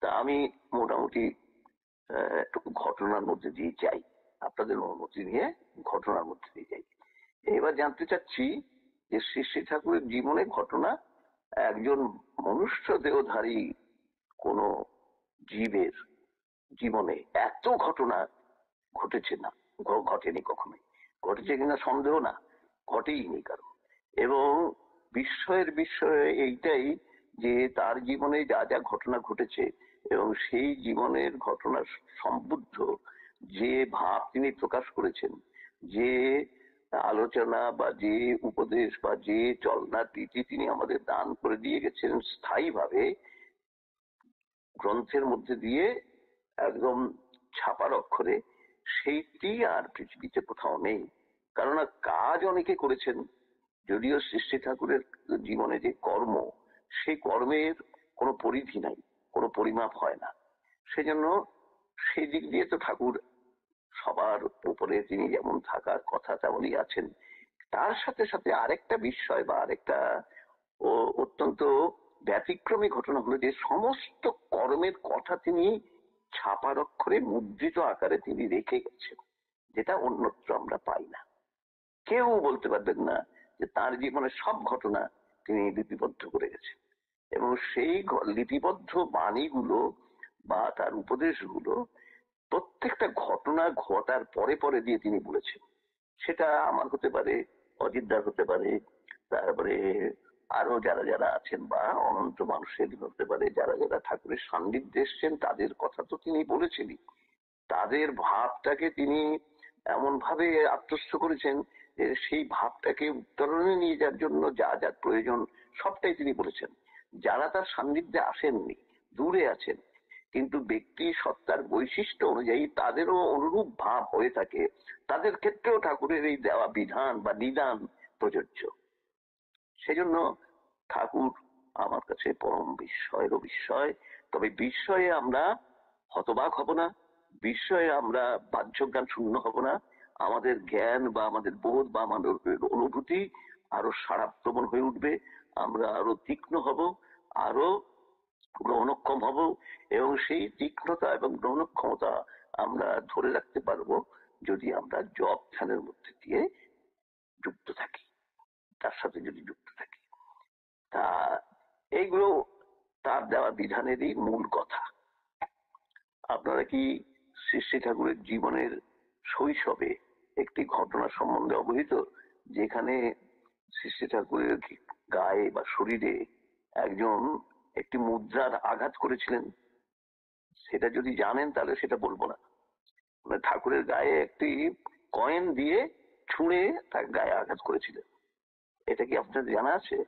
তা আমি মোটামুটি একটু ঘটনার মধ্যে দিয়ে যাই, আপনাদের অনুমতি নিয়ে ঘটনার মধ্যে দিয়ে যাই। এবার জানতে চাচ্ছি যে শ্রী শ্রী ঠাকুরের জীবনের ঘটনা একজন মনুষ্য দেহধারী কোন জীবের জীবনে এত ঘটনা ঘটেছে না, ঘটেনি কখনোই। ঘটেছে কিনা সন্দেহ না, ঘটেইনি কারণ। এবং বিস্ময়ের বিষয় এইটাই যে তার জীবনে যা যা ঘটনা ঘটেছে এবং সেই জীবনের ঘটনা সম্বুদ্ধ যে ভাব তিনি প্রকাশ করেছেন, যে আলোচনা বা যে উপদেশ বা যে চলনার রীতি তিনি আমাদের দান করে দিয়ে গেছেন স্থায়ীভাবে গ্রন্থের মধ্যে দিয়ে একদম ছাপার অক্ষরে, সেইটি আর পৃথিবীতে কোথাও নেই। কারণ কাজ অনেকে করেছেন, যদিও শ্রী শ্রী ঠাকুরের জীবনে যে কর্ম, সেই কর্মের কোনো পরিধি নাই, কোনো পরিমাপ হয় না। সেজন্য সেই দিক দিয়ে তো ঠাকুর সবার উপরে তিনি যেমন থাকার কথা তেমনই আছেন। তার সাথে সাথে আরেকটা বিষয় বা আরেকটা অত্যন্ত ব্যতিক্রমী ঘটনা হলো যে সমস্ত কর্মের কথা তিনি ছাপার অক্ষরে মুদ্রিত আকারে তিনি রেখে গেছেন, যেটা অন্যত্র আমরা পাই না। কেউ বলতে পারবেন না যে তার জীবনের সব ঘটনা তিনি লিপিবদ্ধ করে গেছেন। এবং সেই লিপিবদ্ধ বাণীগুলো বা তার উপদেশগুলো প্রত্যেকটা ঘটনা ঘটার পরে পরে দিয়ে তিনি বলেছেন। সেটা আমার হতে পারে, অজিতদার হতে পারে, তারপরে আরো যারা যারা আছেন বা অনন্ত মানুষের হতে পারে, যারা যারা ঠাকুরের সান্নিধ্যে এসছেন তাদের কথা তো তিনি বলেছেনই। তাদের ভাবটাকে তিনি এমন ভাবে আত্মস্থ করেছেন যে সেই ভাবটাকে উত্তরণে নিয়ে যাওয়ার জন্য যা যা প্রয়োজন সবটাই তিনি বলেছেন। যারা তার সান্নিধ্যে আসেননি, দূরে আছেন, কিন্তু ব্যক্তি সত্তার বৈশিষ্ট্য অনুযায়ী তাদেরও অনুরূপ ভাব হয়ে থাকে, তাদের ক্ষেত্রেও ঠাকুরের এই দেওয়া বিধান বা নিদান প্রযোজ্য। সেজন্য ঠাকুর আমার কাছে পরম বিস্ময়েরও বিস্ময়। তবে বিস্ময়ে আমরা হতবাক হব না, বিস্ময়ে আমরা বাহ্য জ্ঞান শূন্য হব না। আমাদের জ্ঞান বা আমাদের বোধ বা আমাদের অনুভূতি আরো সারাপ্রবণ হয়ে উঠবে, আমরা আরো তীক্ষ্ণ হব, আরো গ্রহণক্ষম হব। এবং সেই তীক্ষ্ণতা এবং গ্রহণক্ষমতা আমরা ধরে রাখতে পারবো যদি আমরা জপ ধ্যানের মধ্যে দিয়ে যুক্ত থাকি, তার সাথে যদি যুক্ত থাকি। তা এইগুলো তার দেওয়া বিধানেরই মূল কথা। আপনারা কি শ্রী শ্রী ঠাকুরের জীবনের শৈশবে একটি ঘটনা সম্বন্ধে অবহিত, যেখানে শ্রী শ্রী ঠাকুরের গায়ে বা শরীরে একজন একটি মুদ্রার আঘাত করেছিলেন? সেটা যদি জানেন তাহলে সেটা বলবো না। মানে ঠাকুরের গায়ে একটি কয়েন দিয়ে ছুঁড়ে তার গায়ে আঘাত করেছিলেন, এটা কি আপনার জানা আছে?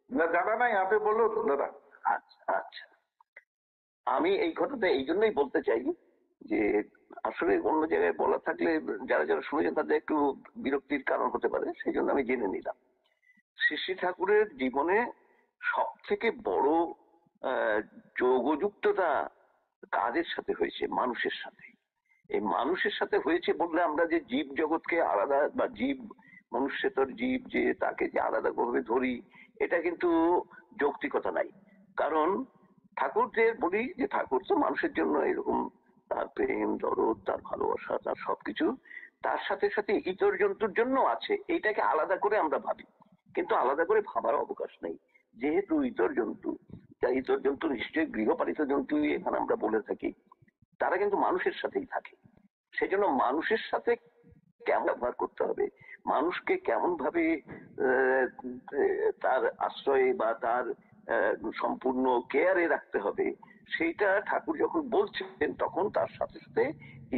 না, জানা নাই, আপনি বলুন দাদা। আচ্ছা আচ্ছা, আমি এই ঘটনাটা এই জন্যই বলতে চাই যে আসলে অন্য জায়গায় বলা থাকলে যারা যারা শুনেছেন তাদের একটু বিরক্তির কারণ হতে পারে, সেই জন্য আমি জেনে নিলাম। শ্রী শ্রী ঠাকুরের জীবনে সব থেকে বড় যোগযুক্ততা কাজের সাথে হয়েছে, মানুষের সাথে। এই মানুষের সাথে হয়েছে বললে আমরা যে জীব জগৎকে আলাদা বা জীব মনুষ্যতর জীব যে তাকে যে আলাদা ভাবে ধরি, এটা কিন্তু যৌক্তিকতা নাই। কারণ ঠাকুর যে বলি যে ঠাকুর তো মানুষের জন্য এরকম তার প্রেম দরদ তার ভালোবাসা তার সবকিছু তার সাথে সাথে ইতর জন্তুর জন্য আছে, এইটাকে আলাদা করে আমরা ভাবি। কিন্তু আলাদা করে ভাবার অবকাশ নেই, যেহেতু ইতর জন্তু, তাই ইতর জন্তু নিশ্চয়ই গৃহপালিত জন্তু এখানে আমরা বলে থাকি, তারা কিন্তু মানুষের সাথেই থাকে। সেজন্য মানুষের সাথে কেমন ব্যবহার করতে হবে, মানুষকে কেমন ভাবে তার আশ্রয়ে বা তার সম্পূর্ণ কেয়ারে রাখতে হবে, সেইটা ঠাকুর যখন বলছেন তখন তার সাথে সাথে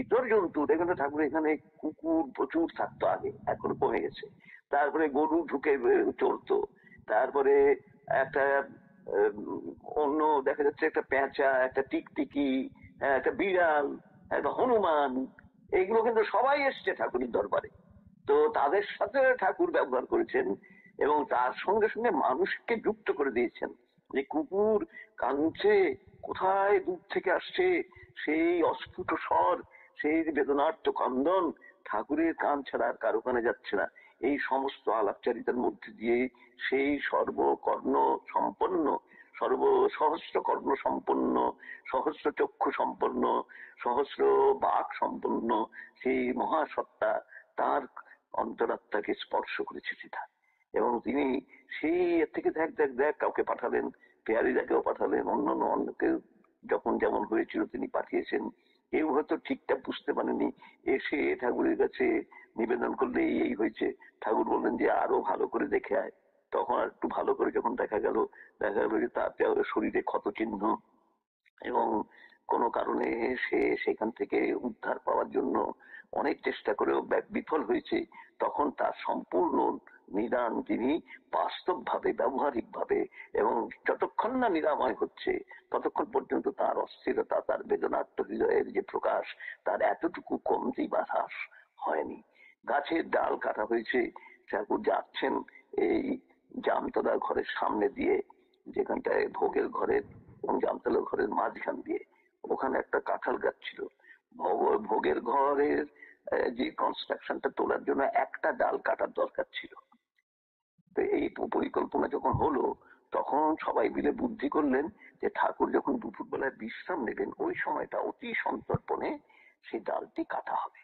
ইতর জন্তু, দেখবেন তো ঠাকুর এখানে কুকুর প্রচুর থাকতো আগে, এখন কমে গেছে। তারপরে গরু ঢুকে চলতো, তারপরে একটা অন্য দেখা যাচ্ছে একটা পেঁচা, একটা টিকটিকি, একটা বিড়াল, একটা হনুমান, এইগুলো কিন্তু সবাই এসছে ঠাকুরের দরবারে। তো তাদের সাথে ঠাকুর ব্যবহার করেছেন এবং তার সঙ্গে সঙ্গে মানুষকে যুক্ত করে দিয়েছেন। যে কুকুর কাঁদছে, কোথায় দূর থেকে আসছে সেই অস্ফুট স্বর, সেই বেদনার্থ ক্রন্দন, ঠাকুরের কান ছাড়া আর কারো কানে যাচ্ছে না। এই সমস্ত আলাপচারিতার মধ্যে দিয়ে সেই সর্বকর্ণ সম্পন্ন সহস্র কর্ণ সম্পন্ন, সহস্র চক্ষু সম্পন্ন, সহস্র বাক সম্পন্ন সেই মহাসত্তা তার অন্তরাত্মাকে স্পর্শ করেছে সেটা। এবং তিনি সেই এর থেকে দেখ দেখ দেখ কাউকে পাঠালেন, পেয়ারিদাকেও পাঠালেন, অন্যান্য অন্যকে যখন যেমন হয়েছিল তিনি পাঠিয়েছেন। কেউ হয়তো ঠিকঠাক বুঝতে পারেনি, এসে ঠাকুরের কাছে নিবেদন করলে এই হয়েছে। ঠাকুর বললেন যে আরো ভালো করে দেখে আয়। তখন আর একটু ভালো করে যখন দেখা গেল যে তাতে শরীরে ক্ষত চিহ্ন, এবং কোনো কারণে সে সেখান থেকে উদ্ধার পাওয়ার জন্য অনেক চেষ্টা করেও বিফল হয়েছে। তখন তার সম্পূর্ণ নিদান তিনি বাস্তবভাবে, ব্যবহারিক ভাবে, এবং যতক্ষণ না নিরাময় হচ্ছে ততক্ষণ পর্যন্ত তার অস্থিরতা, তার বেদনার্ত হৃদয়ের যে প্রকাশ, তার এতটুকু কমতি বা হ্রাস হয়নি। গাছের ডাল কাটা হয়েছে, ঠাকুর যাচ্ছেন এই জামতলা ঘরের সামনে দিয়ে, যেখানটায় ভোগের ঘরের এবং জামতলা ঘরের মাঝখান দিয়ে, ওখানে একটা কাঁঠাল গাছ ছিল। ভোগের ঘরের যে কনস্ট্রাকশনটা তোলার জন্য একটা ডাল কাটার দরকার ছিল। তো এই পরিকল্পনা যখন হলো তখন সবাই মিলে বুদ্ধি করলেন যে ঠাকুর যখন দুপুর বেলায় বিশ্রাম নেবেন ওই সময়টা অতি সন্তর্পণে সেই ডালটি কাটা হবে।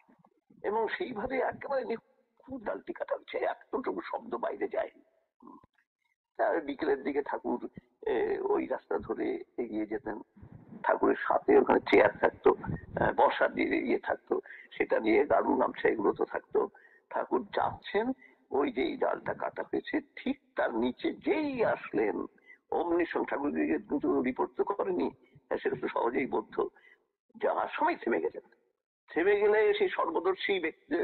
এবং সেইভাবে একেবারে নিখুঁত ডালটি কাটা হচ্ছে, এতটুকু শব্দ বাইরে যায়নি। আর বিকেলের দিকে ঠাকুর ওই রাস্তা ধরে এগিয়ে যেতেন। ঠাকুরের সাথে ওখানে চেয়ার থাকতো, বসার ইয়ে থাকতো, সেটা নিয়ে দারুণ গামছা এগুলো তো থাকতো। ঠাকুর যাচ্ছেন, ওই যে ডালটা কাটা হয়েছে ঠিক তার নিচে যেই আসলেন অমনি সঙ্গে ঠাকুর কিন্তু রিপোর্ট তো করেনি, সেটা তো সহজেই বোধ। যাওয়ার সময় থেমে গেছেন। থেমে গেলে সেই সর্বদর্শী ব্যক্তি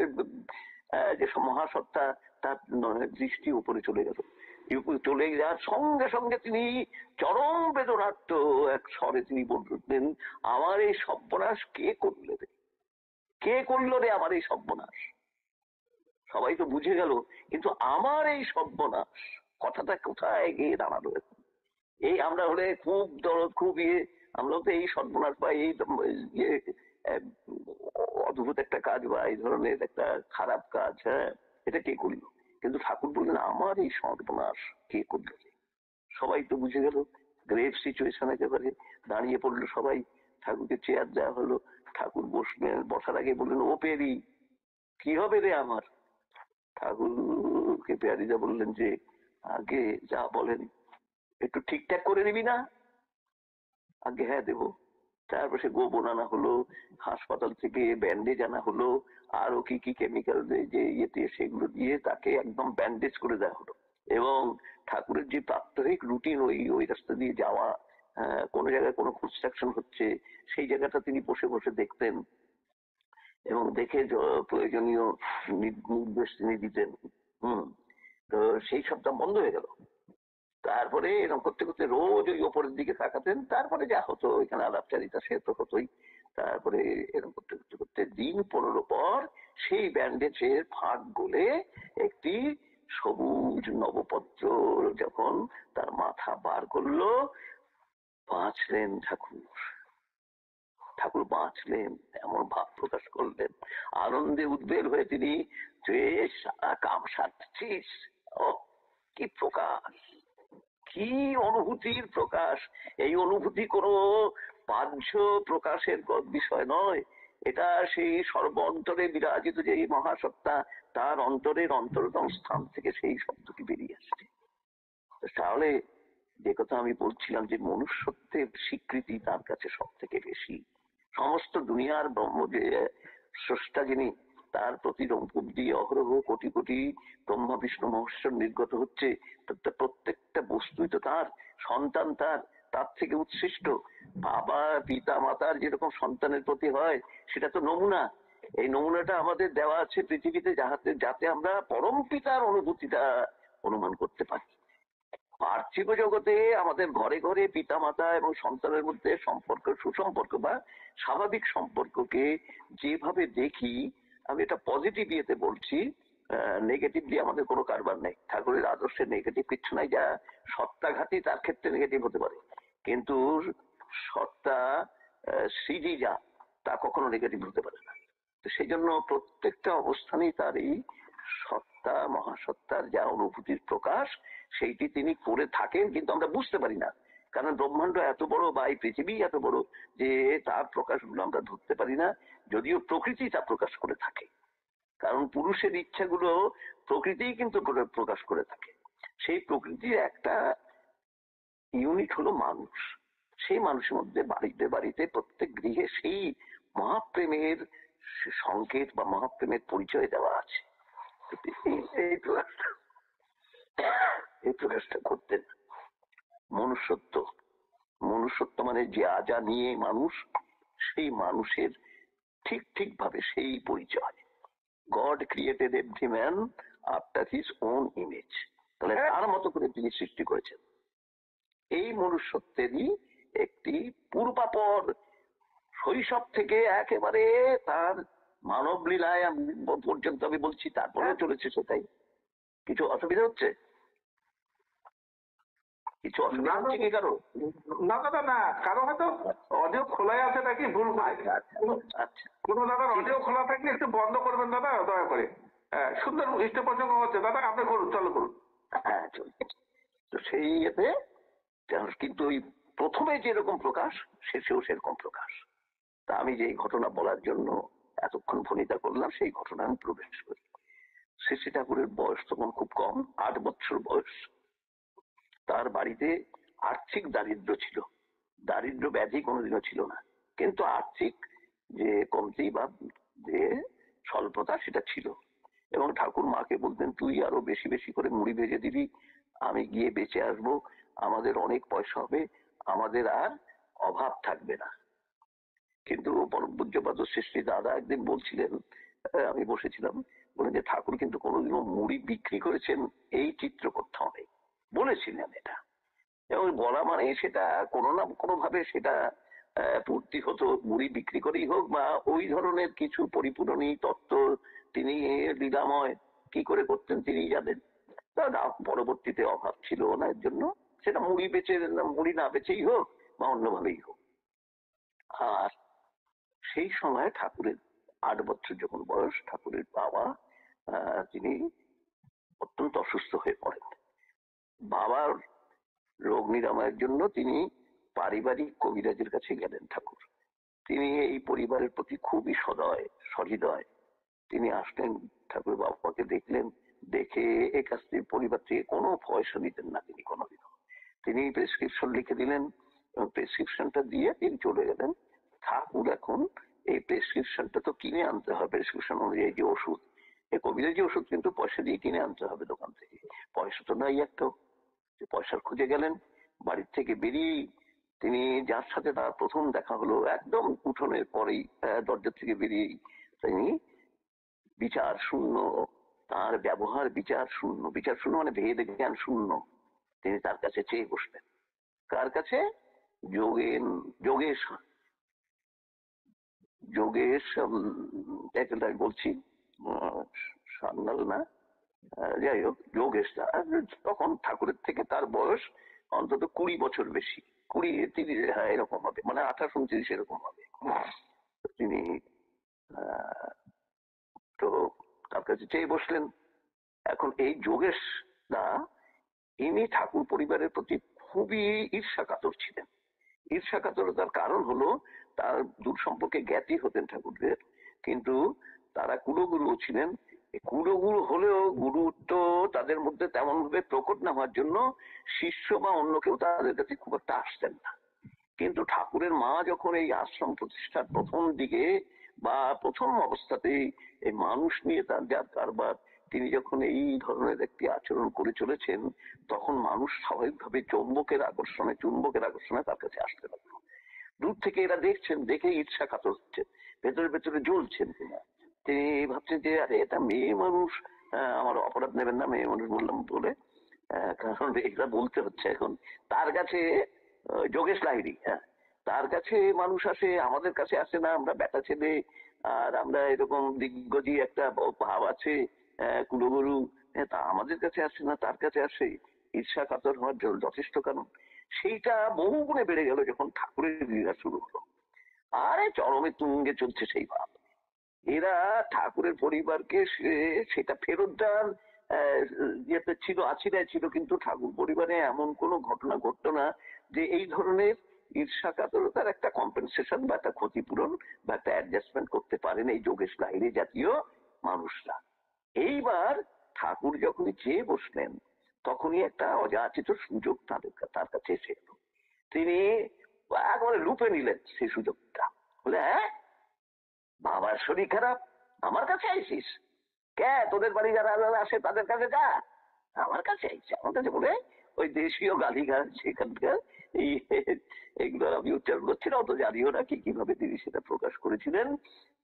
যে মহাসত্তা তার দৃষ্টি উপরে চলে গেল। চলে যাওয়ার সঙ্গে সঙ্গে তিনি চরম বেদনার্ত এক স্বরে তিনি বলতেন, আমার এই সর্বনাশ কে করলে রে, কে করলো রে আমার এই সর্বনাশ। সবাই তো বুঝে গেল, কিন্তু আমার এই সর্বনাশ কথাটা কোথায় গিয়ে দাঁড়ালো। এই আমরা হলে খুব দরদ, খুব আমরা তো এই সর্বনাশ বা এই ইয়ে অদ্ভুত একটা কাজ বা এই ধরনের একটা খারাপ কাজ, হ্যাঁ এটা কে করলো। কিন্তু ঠাকুর বললেন আমার এই সর্বনাশ কে করলো। সবাই তো বুঝে গেল, গ্রেভ সিচুয়েশন একেবারে। দাঁড়িয়ে পড়লো সবাই, ঠাকুরকে চেয়ার দেওয়া হলো। ঠাকুর বসলেন, বসার আগে বললেন, ও পেয়ারি কি হবে রে আমার। ঠাকুরকে পেয়ারিদা বললেন যে আগে যা বলেন একটু ঠিকঠাক করে নিবি না। আগে হ্যাঁ দেবো। তারপর সে গোবর আনা হলো, হাসপাতাল থেকে ব্যান্ডেজ আনা হলো, আরো কি কি কেমিক্যাল যে ইয়েতে সেগুলো দিয়ে তাকে একদম ব্যান্ডেজ করে দেওয়া হলো। এবং ঠাকুরের যে প্রাত্যহিক রুটিন, ওই ওই রাস্তা দিয়ে যাওয়া, কোনো জায়গায় কোনো কনস্ট্রাকশন হচ্ছে সেই জায়গাটা তিনি বসে বসে দেখতেন এবং দেখে প্রয়োজনীয় নির্দেশ তিনি দিতেন। তো সেই সবটা বন্ধ হয়ে গেল। তারপরে এরকম করতে করতে রোজ ওই ওপরের দিকে তাকাতেন, তারপরে যা হতো ওইখানে আলাপচারিতা সে তো হতোই। তারপরে এরকম করতে করতে করতে দিন 15 পর সেই ব্যান্ডেজের ফাঁক গলে একটি সবুজ নবপত্র যখন তার মাথা বার করলো, বাঁচলেন ঠাকুর। ঠাকুর বাঁচলেন এমন ভাব প্রকাশ করলেন, আনন্দে উদ্বেল হয়ে তিনি, কাম সারছিস, ও কি প্রকাশ, কি অনুভূতির প্রকাশ। এই অনুভূতি কোনো বাহ্য প্রকাশের বিষয় নয়, এটা সেই সর্ব অন্তরে বিরাজিত যে মহাসত্তা তার অন্তরের অন্তরতম স্থান থেকে সেই শব্দটি বেরিয়ে আসছে। তাহলে যে কথা আমি বলছিলাম যে মনুষ্যত্বের স্বীকৃতি তার কাছে সব থেকে বেশি। সমস্ত দুনিয়ার ব্রহ্ম যে স্রষ্টা যিনি, তার প্রতি রূপ দিয়ে অহরহ কোটি কোটি ব্রহ্মা বিষ্ণু মহেশ্বর নির্গত হচ্ছে। প্রত্যেকটা বস্তুই তো তার সন্তান, তার থেকে উৎসৃষ্ট। বাবা পিতা মাতার যেরকম সন্তানের প্রতি হয় সেটা তো নমুনা। এই নমুনাটা আমাদের দেওয়া আছে পৃথিবীতে, যাতে আমরা পরম পিতার অনুভূতিটা অনুমান করতে পারি। পার্থিব জগতে আমাদের ঘরে ঘরে পিতা মাতা এবং সন্তানের মধ্যে সম্পর্ক, সুসম্পর্ক বা স্বাভাবিক সম্পর্ককে যেভাবে দেখি, আমি এটা পজিটিভ ইয়েতে বলছি, নেগেটিভলি আমাদের কোনো কারবার নেই। ঠাকুরের আদর্শে নেগেটিভ কিছু নাই। যা সত্তাঘাতী তার ক্ষেত্রে নেগেটিভ হতে পারে, কিন্তু সত্তা সৃজি যা তা কখনো নেগেটিভ হতে পারে না। তো সেই জন্য প্রত্যেকটা অবস্থানেই তার এই সত্তা, মহাসত্তার যা অনুভূতির প্রকাশ সেইটি তিনি করে থাকেন, কিন্তু আমরা বুঝতে পারি না। কারণ ব্রহ্মাণ্ড এত বড় বা এই পৃথিবী এত বড় যে তার প্রকাশগুলো আমরা ধরতে পারি না, যদিও প্রকৃতি তা প্রকাশ করে থাকে। কারণ পুরুষের ইচ্ছাগুলো প্রকৃতিই কিন্তু প্রকাশ করে থাকে। সেই প্রকৃতির একটা ইউনিট হলো মানুষ। সেই মানুষের মধ্যে বাড়িতে বাড়িতে প্রত্যেক গৃহে সেই মহাপ্রেমের সংকেত বা মহাপ্রেমের পরিচয় দেওয়া আছে। এই প্রকাশটা এই প্রকাশটা করতেন মনুষ্যত্ব। মনুষ্যত্ব মানে যা যা নিয়ে মানুষ, সেই মানুষের ঠিক ঠিক ভাবে সেই পরিচয়। God created every man after his own image, তাহলে তার মতো করে তিনি সৃষ্টি করেছেন। এই মনুষ্যত্বেরই একটি পূর্বাপর শৈশব থেকে একেবারে তার মানব লীলায় পর্যন্ত আমি বলছি, তারপরে চলেছে সেটাই। কিছু অসুবিধা হচ্ছে? কিছু অসুবিধা হচ্ছে কি কারো? না দাদা না, কারো হয়তো অডিও খোলাই আছে নাকি ভুল করে। আচ্ছা, কোনো দাদার অডিও খোলা থাকলে একটু বন্ধ করবেন দাদা, দয়া করে। সুন্দর ইষ্ট প্রসঙ্গ হচ্ছে দাদা, আপনি করুন, চালু করুন। হ্যাঁ চলছে। তো সেই ইয়েতে কিন্তু ওই প্রথমে যেরকম প্রকাশ, শেষেও সেরকম প্রকাশ। তা আমি যে ঘটনা বলার জন্য এতক্ষণ ভনিতা করলাম, সেই ঘটনা আমি প্রবেশ করি। শ্রী ঠাকুরের বয়স তখন খুব কম, 8 বছর বয়স। তার বাড়িতে আর্থিক দারিদ্র ছিল, দারিদ্র ব্যাধি কোনোদিনও ছিল না, কিন্তু আর্থিক যে কমতি বা যে স্বল্পতা সেটা ছিল। এবং ঠাকুর মাকে বলতেন, তুই আরো বেশি বেশি করে মুড়ি ভেজে দিবি, আমি গিয়ে বেঁচে আসবো, আমাদের অনেক পয়সা হবে, আমাদের আর অভাব থাকবে না। কিন্তু পরম পূজ্যপাদ শ্রী দাদা একদিন বলছিলেন, আমি বসেছিলাম, বলেন যে ঠাকুর কিন্তু কোনোদিনও মুড়ি বিক্রি করেছেন এই চিত্র কোথাও নেই, বলেছিলেন এটা। এবং বলা মানে সেটা কোনো না কোনো ভাবে সেটা পূর্তি হতো, মুড়ি বিক্রি করেই হোক বা ওই ধরনের কিছু পরিপূরণী তত্ত্ব তিনি লীলাময় কি করে করতেন তিনি জানেন। পরবর্তীতে অভাব ছিল না, এর জন্য সেটা মুড়ি মুড়ি না বেচেই হোক বা অন্যভাবেই হোক। আর সেই সময় ঠাকুরের 8 বছর যখন বয়স, ঠাকুরের বাবা তিনি অত্যন্ত অসুস্থ হয়ে পড়েন। বাবার রোগ নিরাময়ের জন্য তিনি পারিবারিক কবিরাজের কাছে গেলেন ঠাকুর। তিনি এই পরিবারের প্রতি খুবই সহৃদয়। তিনি আসলেন, ঠাকুর বাবাকে দেখলেন, দেখে এই কাছ থেকে পরিবার থেকে কোনো পয়সা নিতেন না তিনি কোনোদিনও। তিনি প্রেসক্রিপশন লিখে দিলেন এবং প্রেসক্রিপশনটা দিয়ে তিনি চলে গেলেন। ঠাকুর এখন এই প্রেসক্রিপশনটা তো কিনে আনতে হবে, প্রেসক্রিপশন অনুযায়ী যে ওষুধ, এই কবিরাজি ওষুধ কিন্তু পয়সা দিয়ে কিনে আনতে হবে দোকান থেকে, পয়সা তো নাই একটা। পয়সার খুঁজে গেলেন, বাড়ির থেকে বেরিয়ে তিনি যার সাথে তার প্রথম দেখা হলো একদম উঠোনের পরেই, দরজা থেকে বেরিয়ে তিনি বিচার শূন্য, তার ব্যবহার বিচার শূন্য, বিচার শূন্য মানে ভেদ জ্ঞান শূন্য। তিনি তার কাছে চেয়ে বসলেন। কার কাছে? যোগেশ যোগেশ একটা বলছি, সান্যাল না, যাই হোক যোগেশ তখন ঠাকুরের থেকে তার বয়স অন্তত 20 বছর বেশি, 20-30, হ্যাঁ এরকম হবে, মানে 28-29 এরকম হবে। তিনি তো তার কাছে চেয়ে বসলেন। এখন এই যোগেশ দা ইনি ঠাকুর পরিবারের প্রতি খুবই ঈর্ষাকাতর ছিলেন। ঈর্ষাকাতরতার কারণ হলো তার দূর সম্পর্কে জ্ঞাতি হতেন ঠাকুরদের, কিন্তু তারা কুলগুরু ছিলেন। কুলগুরু হলেও গুরুত্ব তাদের মধ্যে তেমন ভাবে প্রকট না হওয়ার জন্য শিষ্য বা অন্য কেউ তাদের কাছে খুব একটা আসতেন না। কিন্তু ঠাকুরের মা যখন এই আশ্রম প্রতিষ্ঠার প্রথম দিকে বা প্রথম অবস্থাতেই এই মানুষ নিয়ে তার যার কারবার, তিনি যখন এই ধরনের একটি আচরণ করে চলেছেন, তখন মানুষ স্বাভাবিকভাবে চুম্বকের আকর্ষণে তার কাছে আসতে লাগলো। দূর থেকে এরা দেখছেন, দেখে ঈর্ষা কাতর হচ্ছেন, ভেতরে ভেতরে জ্বলছেন। তিনি ভাবছেন যে আরে এটা মেয়ে মানুষ, আমার অপরাধ নেবেন না, মেয়ে মানুষ বললাম বলে, কারণ এটা বলতে হচ্ছে এখন। তার কাছে যোগেশ লাহিড়ী, হ্যাঁ, তার কাছে মানুষ আসে, আমাদের কাছে আসে না, আমরা বেটা ছেলে, আর আমরা এরকম দিগ্গজি একটা ভাব আছে, কুলগুরু, তা আমাদের কাছে আসে না, তার কাছে আসে। ঈর্ষা কাতর হওয়ার যথেষ্ট কারণ। সেইটা বহু গুণে বেড়ে গেল যখন ঠাকুরের লীলা শুরু হলো। আরে চরমে তুঙ্গে চলছে সেই ভাব। এরা ঠাকুরের পরিবারকে সেটা ফেরত দেন ইয়েতে ছিল, আছিরাই ছিল, কিন্তু ঠাকুর পরিবারে এমন কোনো ঘটনা ঘটতো না যে এই ধরনের ঈর্ষা কাতরতার একটা কম্পেনসেশন বা একটা ক্ষতিপূরণ বা একটা অ্যাডজাস্টমেন্ট করতে পারেন এই যোগেশ লাহিড়ী জাতীয় মানুষরা। এইবার ঠাকুর যখনই চেয়ে বসলেন তখনই একটা অযাচিত সুযোগ তার কাছে এসে এলো। তিনি একেবারে লুপে নিলেন সেই সুযোগটা। বলে, হ্যাঁ, বাবার শরীর খারাপ, আমার কাছে আইসিস? কে তোদের বাড়ি যারা যারা আসে তাদের কাছে যা, আমার কাছে আইসে, আমার কাছে বলে ওই দেশীয় গালিগাল সেখানকার এই এগুলো আমি উচ্চারণ করছি না, অত জানিও না কি কিভাবে তিনি সেটা প্রকাশ করেছিলেন।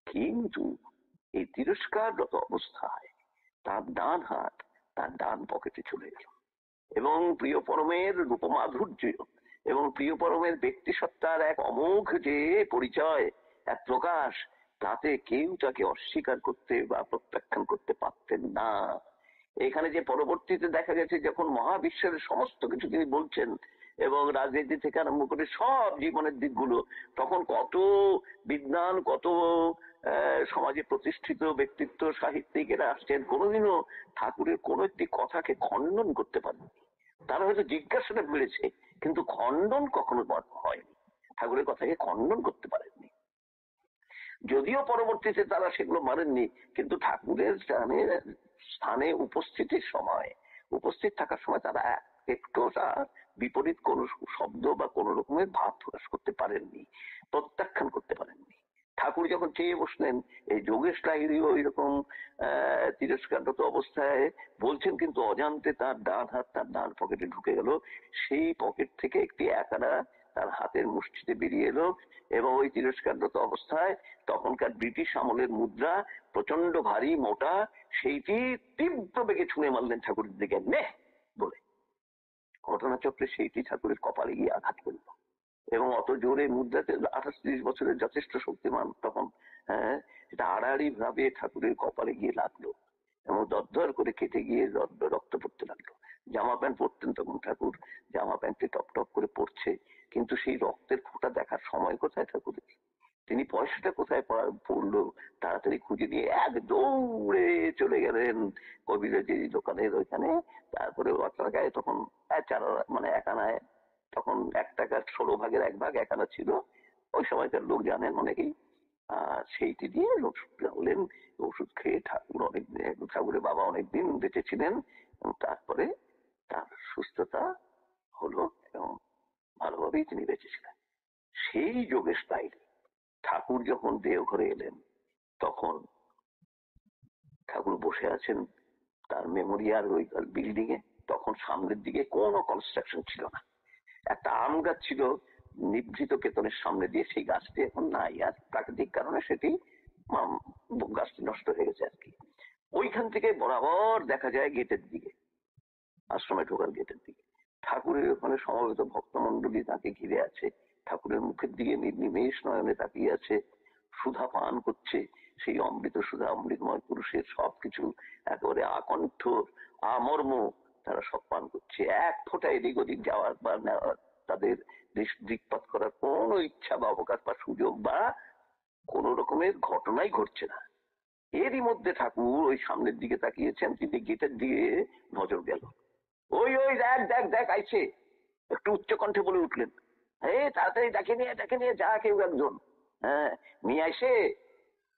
কিন্তু এই তিরস্কাররত অবস্থায় তার ডান হাত তার ডান পকেটে চলে গেল এবং প্রিয় পরমের রূপমাধুর্য এবং প্রিয় পরমের ব্যক্তি সত্তার এক অমোঘ যে পরিচয়, এক প্রকাশ, তাতে কেউ তাকে অস্বীকার করতে বা প্রত্যাখ্যান করতে পারতেন না। এখানে যে পরবর্তীতে দেখা গেছে যখন মহাবিশ্বের সমস্ত কিছু তিনি বলছেন এবং রাজনীতি থেকে আরম্ভ করে সব জীবনের দিকগুলো, তখন কত বিদ্বান, কত সমাজে প্রতিষ্ঠিত ব্যক্তিত্ব, সাহিত্যিক এরা আসছেন, কোনোদিনও ঠাকুরের কোনো একটি কথাকে খণ্ডন করতে পারেননি। তারা হয়তো জিজ্ঞাসাটা বেড়েছে কিন্তু খণ্ডন কখনো হয়নি, ঠাকুরের কথাকে খণ্ডন করতে পারেননি। যদিও পরবর্তীতে তারা সেগুলো মানেননি, কিন্তু ঠাকুরের স্থানে উপস্থিতির সময়, উপস্থিত থাকার সময় তারা একটু তার বিপরীত কোন শব্দ বা কোন রকমের ভাব প্রকাশ করতে পারেননি, প্রত্যাখ্যান করতে পারেননি। ঠাকুর যখন চেয়ে বসলেন, এই যোগেশ লাহিড়ীও এরকম তিরস্কাররত অবস্থায় বলছেন, কিন্তু অজান্তে তার ডান হাত তার ডান পকেটে ঢুকে গেল। সেই পকেট থেকে একটি একারা তার হাতের মুষ্টিতে বেরিয়ে এলো এবং ওই তিরস্কাররত অবস্থায় তখনকার ব্রিটিশ আমলের মুদ্রা, প্রচন্ড ভারী মোটা, সেইটি তীব্র বেগে ছুঁড়ে মারলেন ঠাকুরের দিকে, নে বলে। ঘটনাচক্রে সেইটি ঠাকুরের কপালে গিয়ে আঘাত করল এবং অত জোরে মুদ্রাতে 28-30 বছরের যথেষ্ট শক্তিমান তখন, হ্যাঁ, এটা আড়াআড়ি ভাবে ঠাকুরের কপালে গিয়ে লাগলো এবং দরদর করে কেটে গিয়ে রক্ত পড়তে লাগলো। জামা প্যান্ট পরতেন তখন ঠাকুর, জামা প্যান্টে টপ টপ করে পড়ছে, কিন্তু সেই রক্তের ফোঁটা দেখার সময় কোথায় ঠাকুরের? তিনি পয়সাটা কোথায় পড়লো তাড়াতাড়ি খুঁজে দিয়ে এক দৌড়ে চলে গেলেন কবিরাজি দোকানের ওইখানে। তারপরে গায়ে তখন মানে একানায়, তখন 1 টাকার 16 ভাগের 1 ভাগ একানা ছিল, ওই সময়কার লোক জানেন অনেকেই। সেইটি দিয়ে ওষুধ হলেন। ওষুধ খেয়ে ঠাকুরের বাবা অনেকদিন বেঁচে ছিলেন এবং তারপরে তার সুস্থতা হলো এবং ভালোভাবেই তিনি বেঁচেছিলেন। সেই যোগেশ লাহিড়ী ঠাকুর যখন দেওঘরে এলেন তখন ঠাকুর বসে আছেন তার মেমোরিয়াল ওই বিল্ডিং এ। তখন সামনের দিকে কোনো কনস্ট্রাকশন ছিল না, একটা আম গাছ ছিল নিভৃত কেতনের সামনে দিয়ে, সেই গাছটি এখন নাই, আর প্রাকৃতিক কারণে সেটি গাছটি নষ্ট হয়ে গেছে আর কি। ওইখান থেকে বরাবর দেখা যায় গেটের দিকে, আশ্রমে ঢোকার গেটের দিকে ঠাকুরের ওখানে সমবেত ভক্তমন্ডলী তাকে ঘিরে আছে, ঠাকুরের মুখের দিকে নিমেষ নয়নে তাকিয়ে আছে, সুধা পান করছে, সেই অমৃত সুধা, অমৃতময় পুরুষের সবকিছু একেবারে আকণ্ঠ আমর্ম তারা সব পান করছে। এক ফোঁটা এদিক ওদিক যাওয়ার বা তাদের দৃকপাত করার কোনো ইচ্ছা বা অবকাশ বা সুযোগ বা কোন রকমের ঘটনাই ঘটছে না। এরই মধ্যে ঠাকুর ওই সামনের দিকে তাকিয়েছেন, তিনি গেটের দিকে নজর গেল, ওই ওই দেখ দেখ দেখ আইছে, একটু উচ্চ কণ্ঠে বলে উঠলেন, তাড়াতাড়ি ডাকে নিয়ে যা কেউ একজন, হ্যাঁ, নিয়ে আসে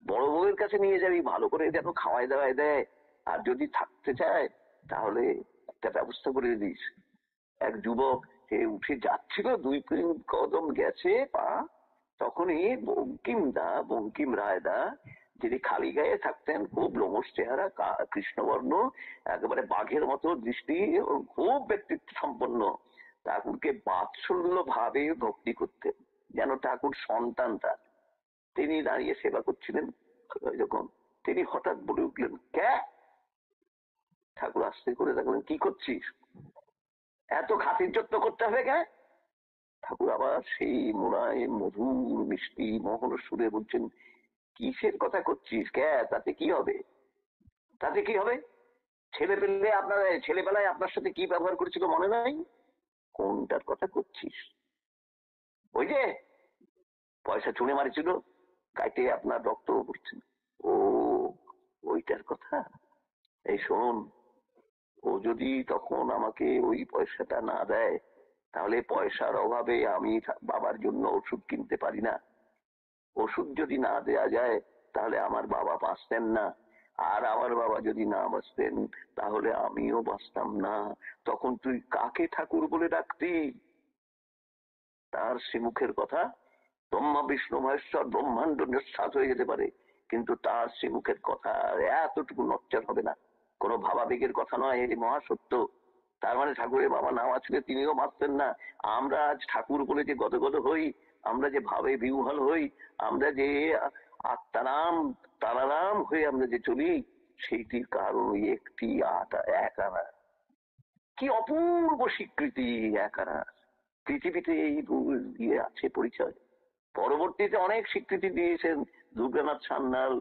বড় বউয়ের কাছে নিয়ে যাবি, ভালো করে যেন খাওয়াই দাওয়াই দেয়, আর যদি থাকতে চায় তাহলে একটা ব্যবস্থা করে দিস। এক যুবক সে উঠে যাচ্ছিল, 2 কদম গেছে পা, তখনই বঙ্কিম রায়দা, যিনি খালি গায়ে থাকতেন, খুব লোমশ চেহারা, কৃষ্ণবর্ণ, একেবারে বাঘের মতো দৃষ্টি, খুব ব্যক্তিত্ব সম্পন্ন, ঠাকুরকে বাৎসল্য ভাবে ভক্তি করতেন, যেন ঠাকুর সন্তান তার। তিনি দাঁড়িয়ে সেবা করছিলেন যখন, তিনি হঠাৎ বলে উঠলেন, কে? ঠাকুর আস্তে করে দেখলেন, কি করছিস? এত খাতির যত্ন করতে হবে কে? ঠাকুর আবার সেই মোড়ায় মধুর মিষ্টি মোহন সুরে বলছেন, কিসের কথা করছিস? কে? তাতে কি হবে? তাতে কি হবে? ছেলেবেলায় আপনার সাথে কি ব্যবহার করেছিল মনে নাই? কোনটার কথা করছিস? ওই যে পয়সা চুনে মারিছিল, কাটে আপনার রক্ত পড়ছে। ও, ওইটার কথা? এই শোন, ও যদি তখন আমাকে ওই পয়সাটা না দেয়, তাহলে পয়সার অভাবে আমি বাবার জন্য ওষুধ কিনতে পারি না। ওষুধ যদি না দেয়া যায় তাহলে আমার বাবা বাঁচতেন না, আর আমার বাবা যদি না বাঁচতেন তাহলে আমিও বাঁচতাম না। তখন তুই কাকে ঠাকুর বলে ডাকতি? তার সে মুখের কথা, ব্রহ্মা বিষ্ণু মহেশ্বর ব্রহ্মাণ্ড নিঃশ্বাস হয়ে যেতে পারে, কিন্তু তার সে মুখের কথা এতটুকু নচ্চার হবে না। কোনো ভাবাবেগের কথা নয়, এটি মহাসত্য। তার মানে ঠাকুরের বাবা না বাঁচলে তিনিও বাঁচতেন না। আমরা আজ ঠাকুর বলে যে গদগদ হই, আমরা যে ভাবে বিহ্বল হই, আমরা যে আত্মারাম তারারাম হয়ে আমরা যে চলি, সেইটির কারণ ওই একটি এক আনা। কি অপূর্ব স্বীকৃতি এক আনা! পৃথিবীতে এই দিয়ে আছে পরিচয়। পরবর্তীতে অনেক স্বীকৃতি দিয়েছেন দুর্গানাথ সান্যাল,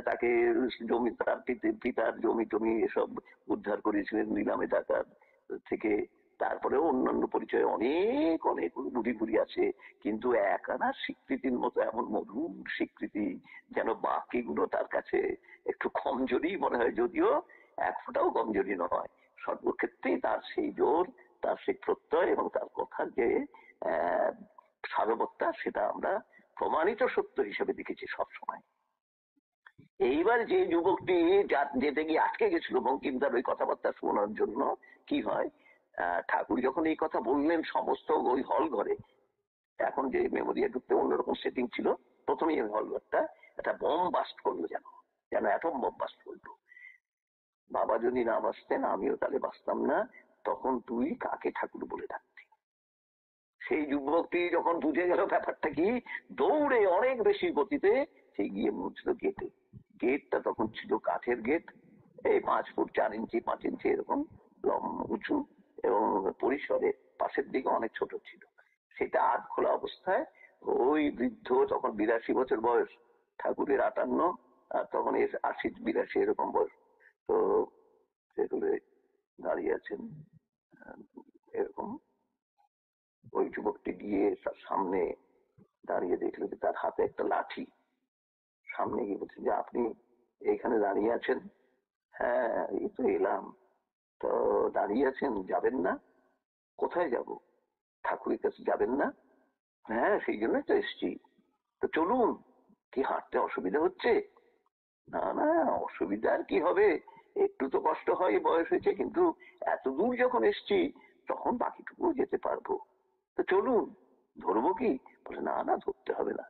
তাকে জমি, তার পিতার জমি টমি এসব উদ্ধার করেছিলেন নিলামে টাকার থেকে। তারপরে অন্যান্য পরিচয় অনেক অনেক বুড়ি বুড়ি আছে, কিন্তু একানার স্বীকৃতির মতো এমন মধুর স্বীকৃতি যেন বাকিগুলো তার কাছে একটু কমজোরি মনে হয়, যদিও এক ফোঁটাও কমজোরি নয়। সর্বক্ষেত্রেই তার সেই জোর, তার সেই প্রত্যয় এবং তার কথার যে আহ সারবত্তা, সেটা আমরা প্রমাণিত সত্য হিসেবে দেখেছি সবসময়। এইবার যে যুবকটি যেতে গিয়ে আটকে গেছিল বঙ্কিমদার ওই কথাবার্তা শোনার জন্য, কি হয়, ঠাকুর যখন এই কথা বললেন সমস্ত ওই হল ঘরে, এখন যে মেমোরিয়া ঢুকতে অন্যরকম সেটিং ছিল, প্রথমেই ওই হল ঘরটা একটা বোম বাস্ট করলো, যেন যেন অ্যাটম বোম বাস্ট করলো। বাবা যদি না বাঁচতেন আমিও তাহলে বাঁচতাম না, তখন তুই কাকে ঠাকুর বলে ডাকতি? সেই যুবকটি যখন বুঝে গেল ব্যাপারটা কি, দৌড়ে অনেক বেশি গতিতে সে গিয়ে মুছল গেটে। গেটটা তখন ছিল কাঠের গেট, এই 5 ফুট 4 ইঞ্চি 5 ইঞ্চি এরকম উঁচু, এবং পরিসরে পাশের দিকে অনেক ছোট ছিল। সেটা আধ খোলা অবস্থায় ওই বৃদ্ধ, তখন 82 বছর বয়স, ঠাকুরের 58, আর তখন 80 82 এরকম বয়স। তো সেগুলো দাঁড়িয়ে আছেন এরকম। ওই যুবকটি গিয়ে তার সামনে দাঁড়িয়ে দেখলো যে তার হাতে একটা লাঠি। সামনে গিয়ে বলছে যে আপনি এইখানে দাঁড়িয়ে আছেন? হ্যাঁ, এই তো এলাম। তো দাঁড়িয়ে আছেন, যাবেন না? কোথায় যাব? ঠাকুরের কাছে যাবেন না? হ্যাঁ, সেই জন্যই তো এসছি। তো চলুন। কি হাঁটতে অসুবিধা হচ্ছে? না না, অসুবিধা আর কি হবে, একটু তো কষ্ট হয়, বয়স হয়েছে, কিন্তু এত দূর যখন এসছি তখন বাকিটুকু যেতে পারবো। তো চলুন। ধরবো কি? বলে না না, ধরতে হবে না।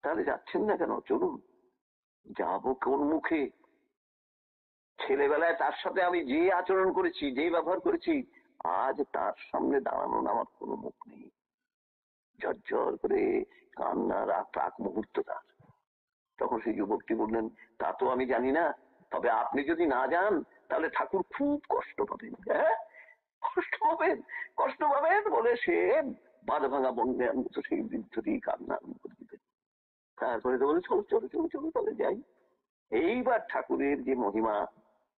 তাহলে যাচ্ছেন না কেন? চলুন। যাবো কোন মুখে? ছেলেবেলায় তার সাথে আমি যে আচরণ করেছি, যে ব্যবহার করেছি, আজ তার সামনে দাঁড়ানোর আমার কোনো মুখ নেই। ঝরঝর করে কান্নার প্রাক মুহূর্ত তার। তখন সেই যুবকটি বললেন, তা তো আমি জানি না, তবে আপনি যদি না যান তাহলে ঠাকুর খুব কষ্ট পাবেন। হ্যাঁ, কষ্ট পাবেন? কষ্ট পাবেন বলে সে বাঁধ ভাঙা বন্যার মতো সেই বৃদ্ধটি কান্না আরম্ভ করে দিলেন। তারপরে তো বলে, চলো চলো চলো চলো, তবে যাই। এইবার ঠাকুরের যে মহিমা,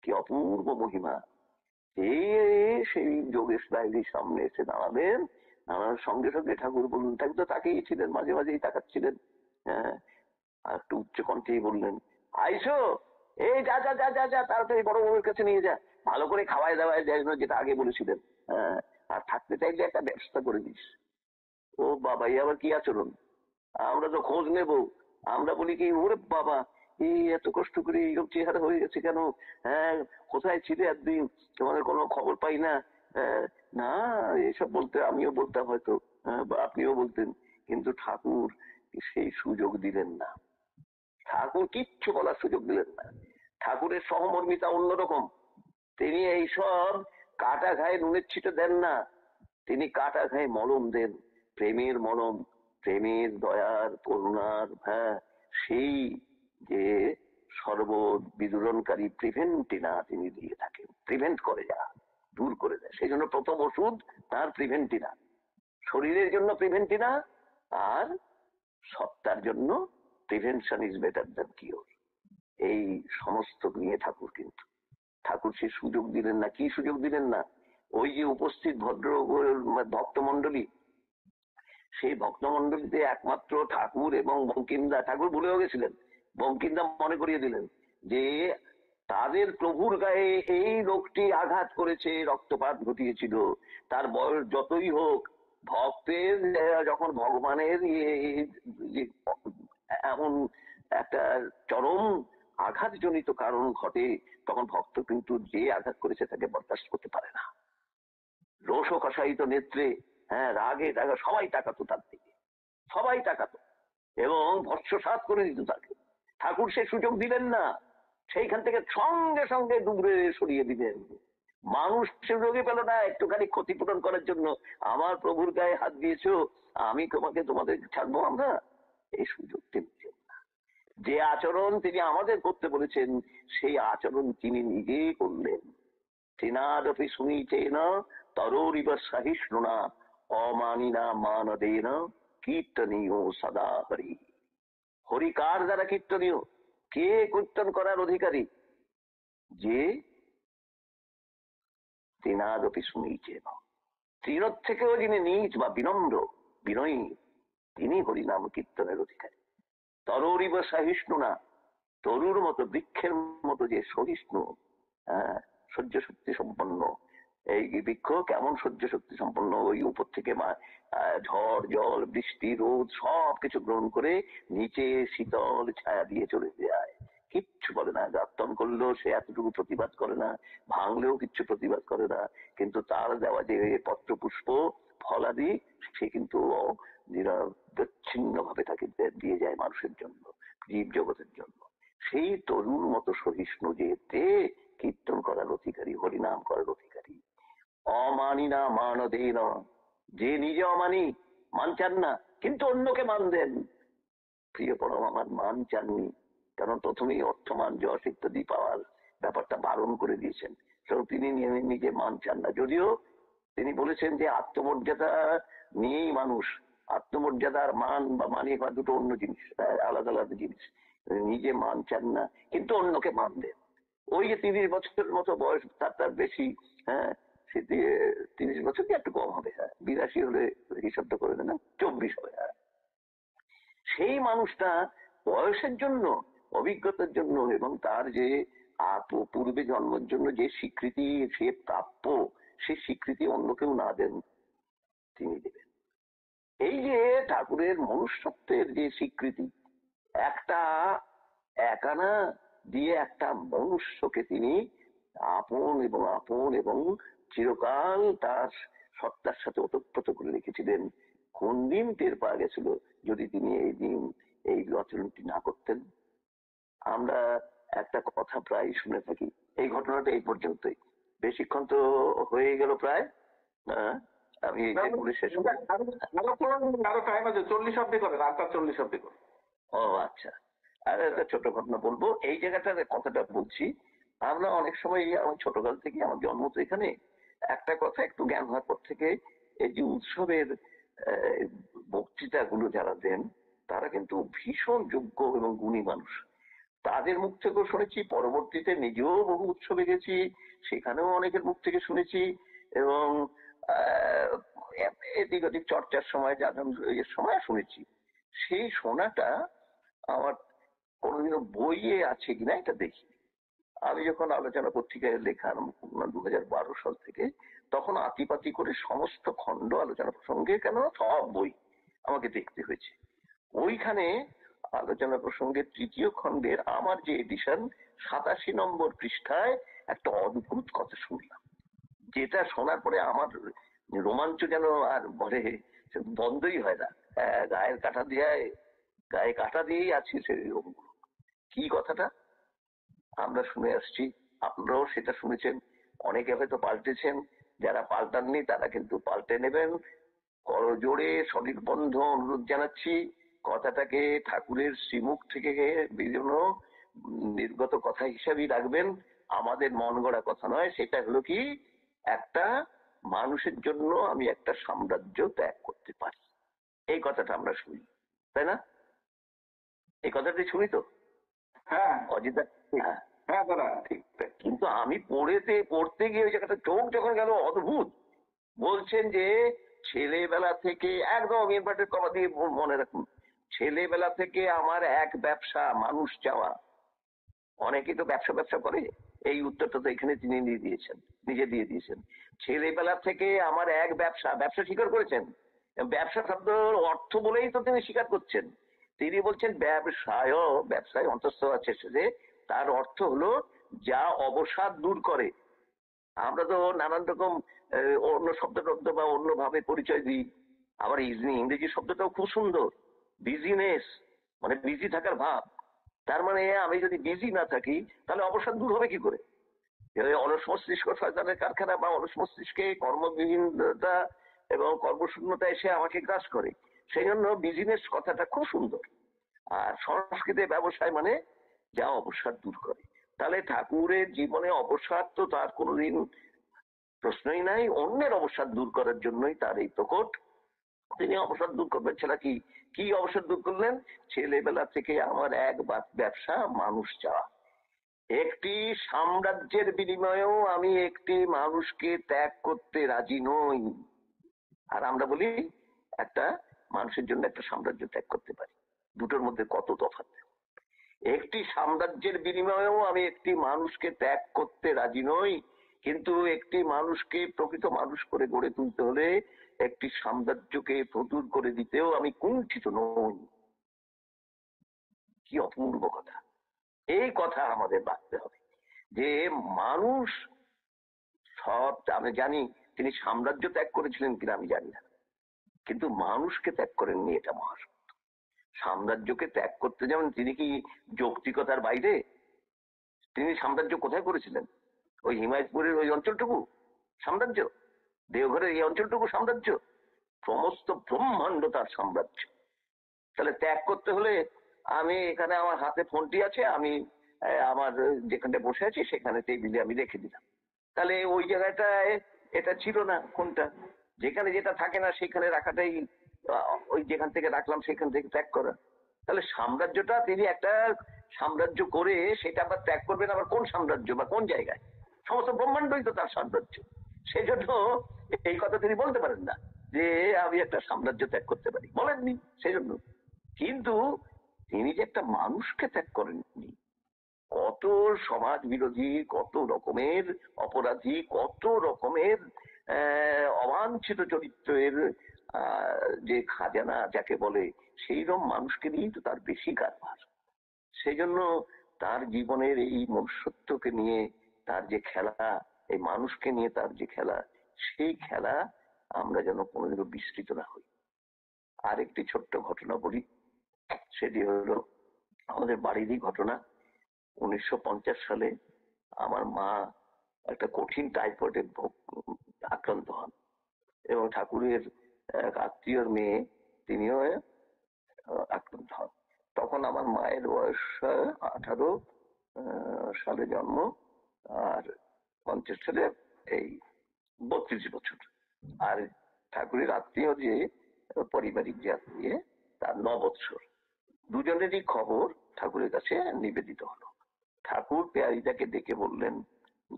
কি অপূর্ব মহিমা! সেই যোগেশ লাইলির সামনে এসে দাঁড়াবেন, দাঁড়ানোর সঙ্গে সঙ্গে ঠাকুর বললেন, ঠাকুর তো তাকেই ছিলেন, মাঝে মাঝেই তাকাচ্ছিলেন। হ্যাঁ, আর একটু উচ্চ কণ্ঠেই বললেন, আইসো, এই যা যা যা যা যা, তাড়াতাড়ি বড় বউয়ের কাছে নিয়ে যা, ভালো করে খাওয়াই দাওয়াই যায়, যেটা আগে বলেছিলেন। হ্যাঁ, আর থাকতে চাইলে একটা ব্যবস্থা করে দিস। ও বাবা, এই আবার কি আচরণ! আমরা তো খোঁজ নেব। আমরা বলি কি, ওরে বাবা, এই এত কষ্ট করে এইরকম চেহারা হয়ে গেছে কেন? হ্যাঁ, কোথায় ছিলে একদিন, তোমাদের কোনো খবর পাই না। না, এসব বলতে আমিও বলতাম হয়তো, বা আপনিও বলতেন, কিন্তু ঠাকুর সেই সুযোগ দিলেন না। ঠাকুর কিচ্ছু বলার সুযোগ দিলেন না। ঠাকুরের সহমর্মিতা অন্যরকম। তিনি এইসব কাটা ঘায়ে নুনের ছিটে দেন না, তিনি কাটা ঘায়ে মলম দেন, প্রেমের মলম, প্রেমের, দয়ার, করুণার। হ্যাঁ, সেই যে সর্ববিদুরণকারী প্রিভেন্টিনা তিনি দিয়ে থাকেন, প্রিভেন্ট করে, যা দূর করে দেয়। সেই জন্য প্রথম ওষুধ তার প্রিভেন্টিনা, শরীরের জন্য প্রিভেন্টিনা, আর সত্তার জন্য prevention is better than cure. এই সমস্ত নিয়ে ঠাকুর, কিন্তু ঠাকুর সে সুযোগ দিলেন না। কি সুযোগ দিলেন না? ওই যে উপস্থিত ভদ্র ভক্তমন্ডলী, সেই ভক্তমন্ডলীতে একমাত্র ঠাকুর এবং বঙ্কিমদা, ঠাকুর ভুলেও গেছিলেন, বঙ্কিমদা মনে করিয়ে দিলেন যে তাদের প্রভুর গায়ে এই লোকটি আঘাত করেছে, রক্তপাত ঘটিয়েছিল। তার বয়স যতই হোক, ভক্তের যখন ভগবানের এমন একটা চরম আঘাতজনিত কারণ ঘটে, তখন ভক্ত কিন্তু যে আঘাত করেছে তাকে বরদাস্ত করতে পারে না। রোষ কষায়িত নেত্রে, রাগে টাকা সবাই তাকাতো তার দিকে, সবাই তাকাতো এবং ভস্মসাৎ করে দিত তাকে। ঠাকুর সে সুযোগ দিলেন না, সেইখান থেকে সঙ্গে সঙ্গে ডুবরে সরিয়ে দিলেন। মানুষ সুযোগই পেল না একটুখানি ক্ষতিপূরণ করার জন্য। আমার প্রভুর গায়ে হাত দিয়েছো, আমি তোমাদের ছাড়বো আমরা? এই সুযোগ তিনি দিলেন না। যে আচরণ তিনি আমাদের করতে বলেছেন, সেই আচরণ তিনি নিজেই করলেন। তেনাদপি সুনীচেন তরোরিব সহিষ্ণুনা অমানিনা মানদেন কীর্তনীয় সদা হরি। হরি কার দ্বারা কীর্তনীয়? কে কীর্তন করার অধিকারী? যে তেনাদপি সুনীচেন, তৃণর থেকেও যিনি নীচ বা বিনম্র বিনয়ী, তিনি হরিনাম কীর্তনের অধিকারী। তরোরিব সহিষ্ণুনা, তরুর মতো বৃক্ষের মতো যে সহিষ্ণু, সহ্য শক্তি সম্পন্ন। এই বৃক্ষ কেমন সহ্য শক্তি সম্পন্ন? ওই উপর থেকে ঝড় জল বৃষ্টি রোদ সবকিছু গ্রহণ করে নিচে শীতল ছায়া দিয়ে চলে যায়, কিচ্ছু বলে না। গাত্তন করলেও সে এতটুকু প্রতিবাদ করে না, ভাঙলেও কিচ্ছু প্রতিবাদ করে না। কিন্তু তার দেওয়া যে পত্র পুষ্প ফলাদি, সে কিন্তু বিচ্ছিন্ন ভাবে তাকে দিয়ে যায় মানুষের জন্য, জীব জগতের জন্য। সেই তরুণ মতো সহিষ্ণু যে কীর্তন করার অধিকারী, হরিনাম করার অধিকারী। অমানিনা মানদেন, যে নিজে অমানি, মান চান না কিন্তু অন্যকে মান দেন। প্রিয় পরম আমার মান চাননি, কারণ প্রথমেই অর্থমান যশ ইত্যাদি পাওয়ার ব্যাপারটা বারণ করে দিয়েছেন। তিনি নিজে মান চান না, যদিও তিনি বলেছেন যে আত্মমর্যাদা নিয়েই মানুষ। আত্মমর্যাদার মান বা মানিয়ে বা দুটো অন্য জিনিস, আলাদা আলাদা জিনিস। নিজে মান চান না কিন্তু অন্যকে মান দেন। ওই যে 30 বছরের মতো বয়স, তার বেশি, সে 30 বছর কি একটু কম হবে, 82 হলে হিসাবটা করে দেন, 24 হবে। সেই মানুষটা বয়সের জন্য, অভিজ্ঞতার জন্য এবং তার যে পূর্বে জন্মের জন্য যে স্বীকৃতি সে প্রাপ্য, সেই স্বীকৃতি অন্য কেউ না দেন, তিনি দেবেন। এই যে ঠাকুরের মনুষ্যত্বের যে স্বীকৃতি, একটা একানা দিয়ে একটা মনুষ্যকে তিনি আপন এবং চিরকাল তার সত্তার সাথে ওতপ্রোত করে রেখেছিলেন। কোন দিন টের পাওয়া গেছিল যদি তিনি এই আচরণটি না করতেন? আমরা একটা কথা প্রায় শুনে থাকি, এই ঘটনাটা এই পর্যন্তই, বেশিক্ষণ তো হয়ে গেল প্রায়। আমি এইটাই বলে শেষ করি। আরো টাইম আছে, 40 অব্দি করেন, 40 অব্দি করেন। ও আচ্ছা, আর একটা ছোট ঘটনা বলবো। এই জায়গাটার কথাটা বলছি, আমরা অনেক সময় আমার ছোটকাল থেকে, আমার জন্ম তো এখানে, একটা কথা একটু জ্ঞান হওয়ার পর থেকে, এই যে উৎসবের বক্তৃতা গুলো যারা দেন, তারা কিন্তু ভীষণ যোগ্য এবং গুণী মানুষ। তাদের মুখ থেকেও শুনেছি, পরবর্তীতে নিজেও বহু উৎসবে গেছি, সেখানেও অনেকের মুখ থেকে শুনেছি। এবং এদিক ওদিক চর্চার সময়, যাজন এর সময় শুনেছি। সেই শোনাটা আমার কোনোদিনও বইয়ে আছে কিনা এটা দেখি। আমি যখন আলোচনা পত্রিকায় লেখা আরম্ভ করলাম 2012 সাল থেকে, তখন আতিপাতি করে সমস্ত খণ্ড আলোচনা প্রসঙ্গে, কেন সব বই আমাকে দেখতে হয়েছে। ওইখানে আলোচনা প্রসঙ্গে 3য় খণ্ডের আমার যে এডিশন, 87 নম্বর পৃষ্ঠায় একটা অদ্ভুত কথা শুনলাম, যেটা শোনার পরে আমার রোমাঞ্চ যেন আর বন্ধই হয় না। গায়ে কাটা দিয়েই আছে সেরকম। কি কথাটা আমরা শুনে আসছি, আপনারাও সেটা শুনেছেন, অনেকে হয়তো পাল্টেছেন, যারা পাল্টাননি তারা কিন্তু পাল্টে নেবেন। করজোড়ে সনির্বন্ধ অনুরোধ জানাচ্ছি, কথাটাকে ঠাকুরের শ্রীমুখ থেকে বিভিন্ন নির্গত কথা হিসাবেই রাখবেন, আমাদের মন গড়া কথা নয়। সেটা হলো কি, একটা মানুষের জন্য আমি একটা সাম্রাজ্য ত্যাগ করতে পারি, এই কথাটা আমরা শুনি, তাই না? এই কথাটি শুনি তো? হ্যাঁ অজিতা, হ্যাঁ হ্যাঁ দাদা। ঠিক। কিন্তু আমি পড়তে গিয়ে ওই জায়গাটা চোখ যখন গেল, অদ্ভুত। বলছেন যে ছেলেবেলা থেকে, একদম ইনভার্টেড কমা দিয়ে মনে রাখুন, ছেলেবেলা থেকে আমার এক ব্যবসা মানুষ চাওয়া, অনেকেই তো ব্যবসা ব্যবসা করে, এই উত্তরটা তো এখানে তিনি নিজে দিয়ে দিয়েছেন। ছেলেবেলা থেকে আমার এক ব্যবসা স্বীকার করেছেন। ব্যবসা শব্দের অর্থ বলেই তো তিনি স্বীকার করছেন। তিনি বলছেন ব্যবসায় অন্তঃস্থ আছে যে তার অর্থ হলো যা অবসাদ দূর করে। আমরা তো নানান রকম অন্য শব্দ টব্দ বা অন্যভাবে পরিচয় দিই। আবার ইংরেজি শব্দটাও খুব সুন্দর, বিজিনেস, মানে বিজি থাকার ভাব। তার মানে আমি যদি বিজি না থাকি তাহলে অবসাদ দূর হবে কি করে? অলস মস্তিষ্ক শয়তানের কারখানা, বা অলস মস্তিষ্কে কর্মবিহীনতা এবং কর্মশূন্যতা এসে আমাকে গ্রাস করে। সেই জন্য বিজিনেস কথাটা খুব সুন্দর। আর সংস্কৃতে ব্যবসায় মানে যা অবসাদ দূর করে। তাহলে ঠাকুরের জীবনে অবসাদ তো তার কোনোদিন প্রশ্নই নাই। অন্যের অবসাদ দূর করার জন্যই তার এই প্রকট। তিনি অবসাদ দূর করবেন ছাড়া কি অবসাদ দূর করলেন? ছেলেবেলা থেকে আমার এক ব্যবসা মানুষ চাওয়া। একটি সাম্রাজ্যের বিনিময়েও আমি একটি মানুষকে ত্যাগ করতে রাজি নই। আর আমরা বলি একটা মানুষের জন্য একটা সাম্রাজ্য ত্যাগ করতে পারি। দুটোর মধ্যে কত তফাৎ! একটি সাম্রাজ্যের বিনিময়েও আমি একটি মানুষকে ত্যাগ করতে রাজি নই, কিন্তু একটি মানুষকে প্রকৃত মানুষ করে গড়ে তুলতে হলে একটি সাম্রাজ্যকে প্রচুর করে দিতেও আমি কুণ্ঠিত নই। কি অপূর্ব কথা! এই কথা আমাদের ভাবতে হবে যে মানুষ সব, আমি জানি তিনি সাম্রাজ্য ত্যাগ করেছিলেন কিনা আমি জানি না, কিন্তু মানুষকে ত্যাগ করেননি, এটা মহাসত্য। সাম্রাজ্যকে ত্যাগ করতে যেমন তিনি কি যৌক্তিকতার বাইরে? তিনি সাম্রাজ্য কোথায় করেছিলেন? ওই হিমায়তপুরের ওই অঞ্চলটুকু সাম্রাজ্য? দেওঘরের এই অঞ্চলটুকু সাম্রাজ্য? সমস্ত ব্রহ্মাণ্ড তার সাম্রাজ্য। তাহলে ত্যাগ করতে হলে আমি এখানে আমার হাতে ফোনটি আছে, আমি আমার যেখানে বসে আছি সেখানে টেবিলে আমি রেখে দিলাম। তাহলে ওই জায়গাটায় এটা ছিল না। কোনটা? যেখানে যেটা থাকে না সেখানে রাখাটাই, ওই যেখান থেকে রাখলাম সেখান থেকে ত্যাগ করা। তাহলে সাম্রাজ্যটা তিনি একটা সাম্রাজ্য করে সেটা আবার ত্যাগ করবেন আবার কোন সাম্রাজ্য বা কোন জায়গায়? সমস্ত ব্রহ্মাণ্ডই তো তার সাম্রাজ্য। সেই জন্য এই কথা তিনি বলতে পারেন না যে আমি একটা সাম্রাজ্য ত্যাগ করতে পারি, বলেননি সেই জন্য। কিন্তু তিনি যে একটা মানুষকে ত্যাগ করেননি, কত সমাজ বিরোধী, কত রকমের অপরাধী, কত রকমের অবাঞ্ছিত চরিত্রের যে খাজানা যাকে বলে, সেই রকম মানুষকে নিয়েই তো তার বেশি কারবার। সেই জন্য তার জীবনের এই মনুষ্যত্বকে নিয়ে তার যে খেলা, এই মানুষকে নিয়ে তার যে খেলা, সেই খেলা আমরা যেন কোনোদিনও বিস্তৃত না হই। আর একটি ছোট্ট ঘটনা বলি, সেটি হলো আমাদের বাড়িরই ঘটনা। 1950 সালে আমার মা একটা কঠিন টাইফয়েডে আক্রান্ত হন এবং ঠাকুরের এক আত্মীয়র মেয়ে তিনিও আক্রান্ত হন। তখন আমার মায়ের বয়স 18 সালে জন্ম, আর 50 সালে এই 32 বছর। আর ঠাকুরের আত্মীয় যে পারিবারিক যে আত্মীয়, তার 9 বছর। দুজনেরই খবর ঠাকুরের কাছে নিবেদিত হলো। ঠাকুর পেয়ারিদাকে ডেকে বললেন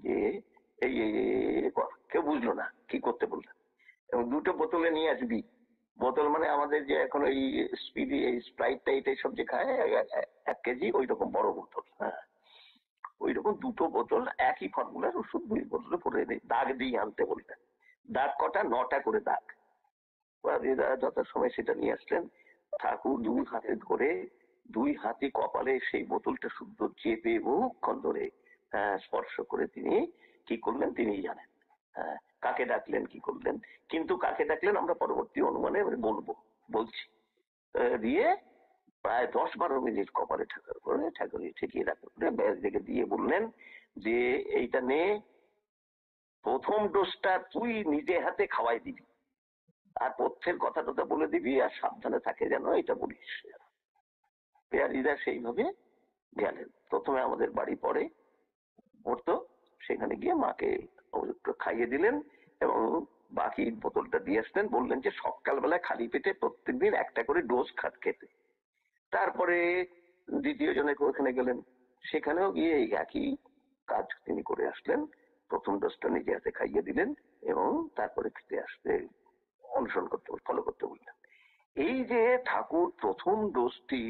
যে এই কেউ বুঝলো না কি করতে বললেন, এবং 2টো বোতলে নিয়ে আসবি। বোতল মানে আমাদের যে এখন ওই স্পিডি, এই স্প্রাইট টাইট সব যে খায় 1 কেজি, ওই রকম বড় বোতল। হ্যাঁ, ওই রকম 2টো বোতল একই ফর্মুলার ওষুধ 2 বোতলে পরে দাগ দিয়ে আনতে বললেন। দাগ কটা? 9টা করে দাগ। যথাসময় সেটা নিয়ে আসলেন। ঠাকুর 2 হাতে ধরে 2 হাতে কপালে সেই বোতলটা শুদ্ধ চেপে বহুক্ষণ ধরে স্পর্শ করে তিনি কি করলেন তিনি জানেন। কাকে ডাকলেন, কি করলেন, কিন্তু কাকে ডাকলেন আমরা পরবর্তী অনুমানে বলছি। দিয়ে প্রায় 10-12 মিনিট কপালে ঠাকুর ঠেকিয়ে রাখলেন, দিয়ে বললেন যে এইটা নে, প্রথম ডোজটা তুই নিজে হাতে খাওয়াই দিবি, আর পথ্যের কথা টথা বলে দিবি, আর সাবধানে থাকে যেন এটা বলিস। পেয়ারিরা সেইভাবে গেলেন। প্রথমে আমাদের বাড়ি পড়তো, সেখানে গিয়ে মাকে খাইয়ে দিলেন এবং বাকি বোতলটা দিয়ে আসলেন। বললেন যে সকালবেলায় খালি পেটে প্রত্যেকদিন একটা করে ডোজ খেতে। তারপরে দ্বিতীয় জনে ওখানে গেলেন, সেখানেও গিয়ে এই একই কাজ তিনি করে আসলেন। প্রথম ডোজটা নিজে হাতে খাইয়ে দিলেন এবং তারপরে খেতে আসতে অনুসরণ করতে, ফলো করতে বললেন। এই যে ঠাকুর প্রথম ডোজটি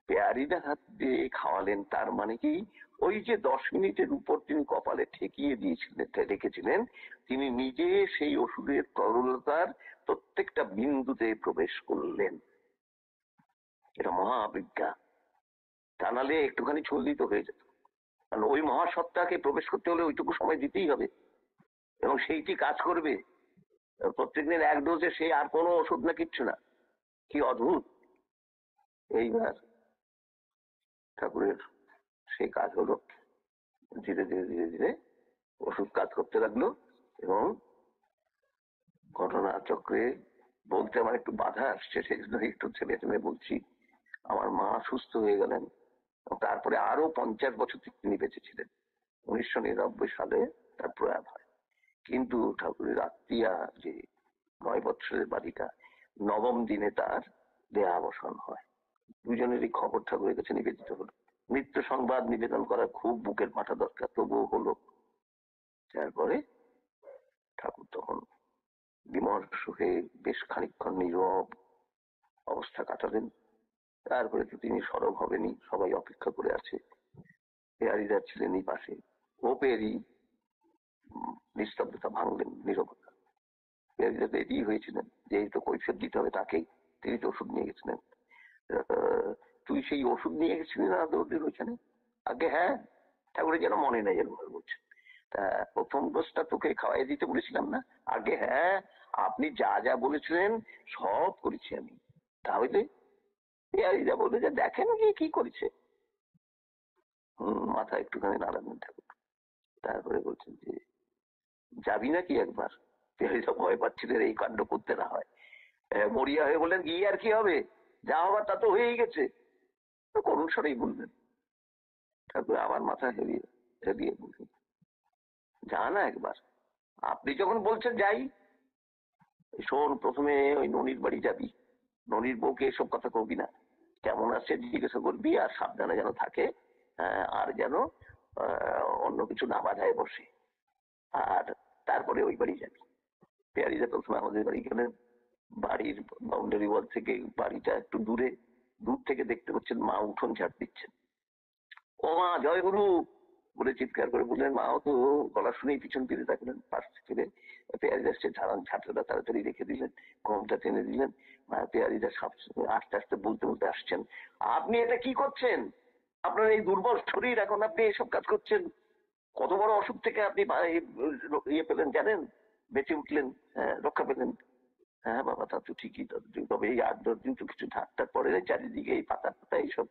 পেয়ারিটা হাত দিয়ে খাওয়ালেন, তার মানে কি ওই যে 10 মিনিটের উপর তিনি কপালে ঠেকিয়ে দিয়েছিলেন, রেখেছিলেন, তিনি নিজে সেই ওষুধের তরলতার প্রত্যেকটা বিন্দুতে প্রবেশ করলেন। এটা মহাবিজ্ঞা। তা নাহলে একটুখানি ছন্দিত হয়ে যেত। কারণ ওই মহাসত্তাকে প্রবেশ করতে হলে ওইটুকু সময় দিতেই হবে, এবং সেইটি কাজ করবে প্রত্যেকদিন এক ডোজে, সে আর কোনো ওষুধ না, কিচ্ছু না। কি অদ্ভুত! এইবার ঠাকুরের সেই কাজ হলো, ধীরে ধীরে ধীরে ধীরে ওষুধ কাজ করতে লাগলো। এবং ঘটনা চক্রে বলতে আমার একটু বাধা আসছে, সেই জন্য একটু ছেলে ছেলে বলছি। আমার মা সুস্থ হয়ে গেলেন, তারপরে আরো 50 বছর তিনি বেঁচে ছিলেন। 1999 সালে তার প্রয়াণ হয়। কিন্তু ঠাকুরের আত্মীয়া যে 9 বছরের বালিকা, 9ম দিনে তার দেহাবসান হয়। দুজনেরই খবর ঠাকুরের কাছে নিবেদিত হলো। মৃত্যু সংবাদ নিবেদন করা খুব বুকের পাঠা দরকার, তবুও হলো। তারপরে ঠাকুর তখন বিমর্ষ হয়ে বেশ খানিকক্ষণ নীরব অবস্থা কাটালেন। তারপরে তো তিনি সরব হবেনই, সবাই অপেক্ষা করে আছে। পেয়ারিদার ছিলেন এই পাশে, ও পেয়ারি নিস্তব্ধতা ভাঙলেন, নীরবতা। পেয়ারিদা তো এটি হয়েছিলেন যে এই তো কৈফিয়ত দিতে হবে তাকেই, তিনি তো ওষুধ নিয়ে গেছিলেন। তুই সেই ওষুধ নিয়ে গেছিলি না দৌড়ির ওইখানে? আগে হ্যাঁ। ঠাকুরের যেন মনে নেই এরকম বলছে। তা প্রথম ডোজটা তোকে খাওয়াই দিতে বলেছিলাম না? আগে হ্যাঁ, আপনি যা যা বলেছিলেন সব করেছি আমি। তাহলে পেয়ারিদা বলে যে দেখেন গিয়ে কি করেছে। মাথা একটুখানি নাড়ালেন ঠাকুর। তারপরে বলছেন যে যাবি নাকি একবার? পেয়ারিদা ভয় পাচ্ছিলেন এই কাণ্ড করতে না হয়। মরিয়া হয়ে বললেন গিয়ে আর কি হবে, যা হবার তা তো হয়েই গেছে। করুণ স্বরেই বললেন। ঠাকুর আবার মাথা হেরিয়ে হেরিয়ে বললেন যা না একবার, আপনি যখন বলছেন যাই। শোন, প্রথমে ওই ননির বাড়ি যাবি, ননির বউকে এসব কথা কবি না, কেমন আছে জিজ্ঞাসা করবি, আর সাবধানে যেন থাকে, আর যেন অন্য কিছু না বাধায় বসে। আর তারপরে ওই বাড়ি যাবি। পেয়ারিদা প্রথমে আমাদের বাড়ি গেলেন। বাড়ির বাউন্ডারি ওয়াল থেকে বাড়িটা একটু দূরে, দূর থেকে দেখতে পাচ্ছেন মা উঠোন ঝাড় দিচ্ছেন। ও মা, জয় গুরু বলে চিৎকার করে বললেন। মাও তো গলা শুনেই পিছন ফিরে থাকলেন, পাশ থেকে পেয়ারিদা সে ঝাঁটাটা তাড়াতাড়ি রেখে দিলেন, গমটা টেনে দিলেন। পেয়ারিদা আস্তে আস্তে বলতে বলতে আসছেন, আপনি এটা কি করছেন? আপনার এই দুর্বল শরীর, এখন আপনি এসব কাজ করছেন? কত বড় অসুখ থেকে আপনি ইয়ে পেলেন জানেন, বেঁচে উঠলেন, রক্ষা পেলেন। হ্যাঁ বাবা, তা তো ঠিকই, তবে এই 8-10 দিন তো কিছু ঠাকঠাক পড়ে নেই, চারিদিকে এই পাতা পাতা এইসব।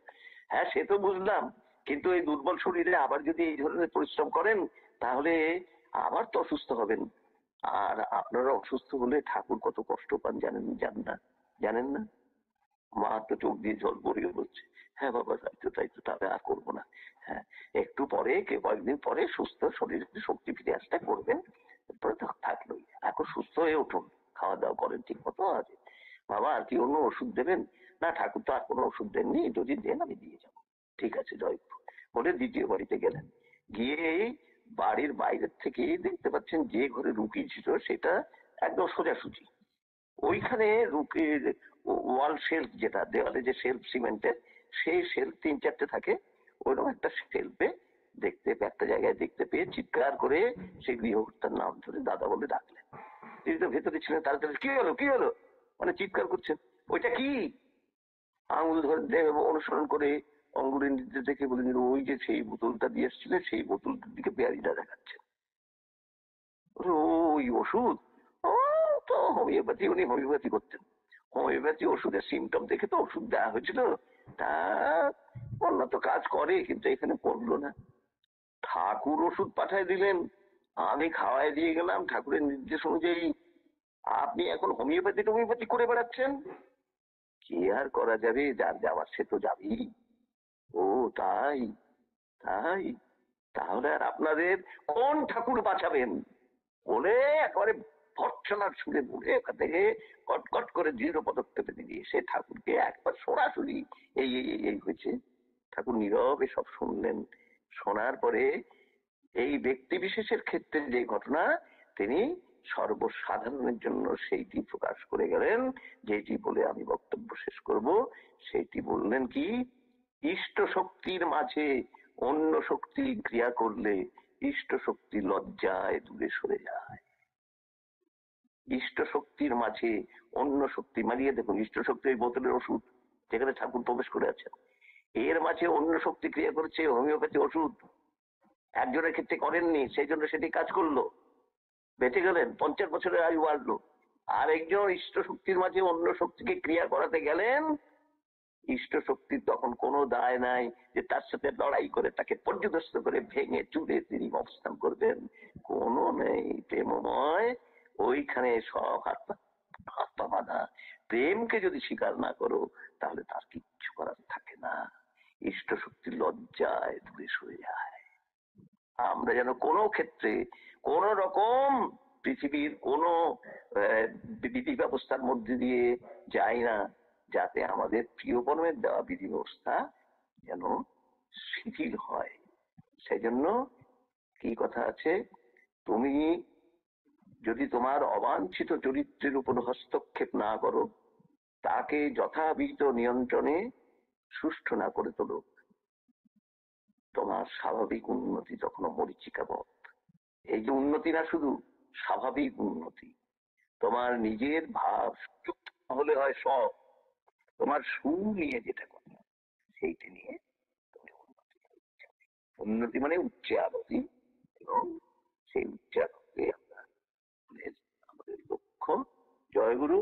হ্যাঁ সে তো বুঝলাম, কিন্তু এই দুর্বল শরীরে আবার যদি এই ধরনের পরিশ্রম করেন তাহলে আবার তো অসুস্থ হবেন। আর আপনারা অসুস্থ হলে ঠাকুর কত কষ্ট পান জানেন জানেন না? মা তো চোখ দিয়ে জল গড়িয়ে বলছে, হ্যাঁ বাবা তাই তো তাহলে আর করবো না। হ্যাঁ, একটু পরে কয়েকদিন পরে সুস্থ শরীরে শক্তি ফিরে আসতে করবেন, এরপরে থাকলোই। এখন সুস্থ হয়ে উঠুন, খাওয়া দাওয়া করেন ঠিক মতো। আছে বাবা, আর কি অন্য ওষুধ দেবেন? না ঠাকুর তো আর কোনো ওষুধ দেননি, যদি দেন আমি দিয়ে যাবো। ঠিক আছে জয় বলে দ্বিতীয় বাড়িতে গেলেন। গিয়ে বাড়ির বাইরের থেকে দেখতে পাচ্ছেন যে ঘরে রুগী ছিল সেটা একদম সোজাসুজি। ওইখানে রুগীর ওয়াল শেলফ, যেটা দেওয়ালে যে শেলফ সিমেন্টের, সেই শেলফ 3-4টে থাকে, ওইরকম একটা শেলফে একটা জায়গায় দেখতে পেয়ে চিৎকার করে সেই গৃহকর্তার নাম ধরে দাদা বলে ডাকলেন। তিনি তো ভেতরে ছিলেন, তাড়াতাড়ি কি হলো কি হলো মানে চিৎকার করছেন, ওইটা কি? আঙুল ধরে অনুসরণ করে অঙ্গুরের নির্দেশ দেখে বলে দিল, ওই যে সেই বোতলটা দিয়ে এসেছিলেন সেই বোতলটার দিকে পেয়ারিদা দেখাচ্ছে। ওই ওষুধ? ও তো হোমিওপ্যাথি, উনি হোমিওপ্যাথি করতেন। হোমিওপ্যাথি ওষুধের সিমটম দেখে তো ওষুধ দেওয়া হয়েছিল, তা অন্য তো কাজ করে, কিন্তু এখানে করলো না। ঠাকুর ওষুধ পাঠায় দিলেন, আমি খাওয়াই দিয়ে গেলাম ঠাকুরের নির্দেশ অনুযায়ী, আপনি এখন হোমিওপ্যাথি করে বেড়াচ্ছেন। কি আর করা যাবে, যার যাওয়ার সে তো যাবেই। ও তাই তাই, তাহলে আর আপনাদের কোন ঠাকুর বাঁচাবেন? বলে একেবারে ভর্ৎসনার সুরে বলে ওখান থেকে কটকট করে দৃঢ় পদক্ষেপে দিয়ে সে ঠাকুরকে একবার সরাসরি এই এই এই এই হয়েছে। ঠাকুর নীরবে সব শুনলেন। শোনার পরে এই ব্যক্তি বিশেষের ক্ষেত্রে যে ঘটনা, তিনি সর্বসাধারণের জন্য সেইটি প্রকাশ করে গেলেন, যেটি বলে আমি বক্তব্য শেষ করব। সেইটি বললেন কি, ইষ্ট শক্তির মাঝে অন্য শক্তি ক্রিয়া করলে ইষ্ট শক্তি লজ্জায় দূরে সরে যায়। ইষ্ট শক্তির মাঝে অন্য শক্তি, মারিয়ে দেখুন, ইষ্ট শক্তি ওই বোতলের ওষুধ যেখানে ঠাকুর প্রবেশ করে আছেন, এর মাঝে অন্য শক্তি ক্রিয়া করছে হোমিওপ্যাথি ওষুধ। একজনের ক্ষেত্রে করেননি, সেই জন্য সেটি কাজ করলো, বেঁচে গেলেন, 50 বছরের আয়ু বাড়লো। আর একজন ইষ্ট শক্তির মাঝে অন্য শক্তিকে ক্রিয়া করাতে গেলেন, ইষ্ট শক্তির তখন কোনো দায় নাই যে তার সাথে লড়াই করে তাকে পর্যদস্ত করে ভেঙে চুরে তিনি অবস্থান করবেন, কোনো নেই। প্রেমময়, ওইখানে সব হাত পা বাঁধা। প্রেমকে যদি স্বীকার না করো তাহলে তার কিচ্ছু করার থাকে না, ইষ্ট শক্তি লজ্জায় দূরে সরে যায়। আমরা যেন কোনো ক্ষেত্রে কোন রকম পৃথিবীর কোন বিধি ব্যবস্থার মধ্যে দিয়ে যাই না, যাতে আমাদের প্রিয় কর্মের দেওয়া বিধি ব্যবস্থা যেন শিথিল হয়। সেই জন্য কি কথা আছে, তুমি যদি তোমার অবাঞ্ছিত চরিত্রের উপর হস্তক্ষেপ না করো, তাকে যথাবিহিত নিয়ন্ত্রণে সুষ্ঠু না করে তোলো, তোমার স্বাভাবিক উন্নতি তখনও মরীচিকাবৎ। এই যে উন্নতি না, শুধু স্বাভাবিক উন্নতি। তোমার নিজের ভাব যুক্ত হলে হয় সব, তোমার সু নিয়ে যেটা কথা সেইটা নিয়ে তুমি উন্নতি করতে হবে। উন্নতি মানে উচ্চ আরতি, এবং সেই উচ্চ আরতি আমরা আমাদের লক্ষ্য। জয়গুরু।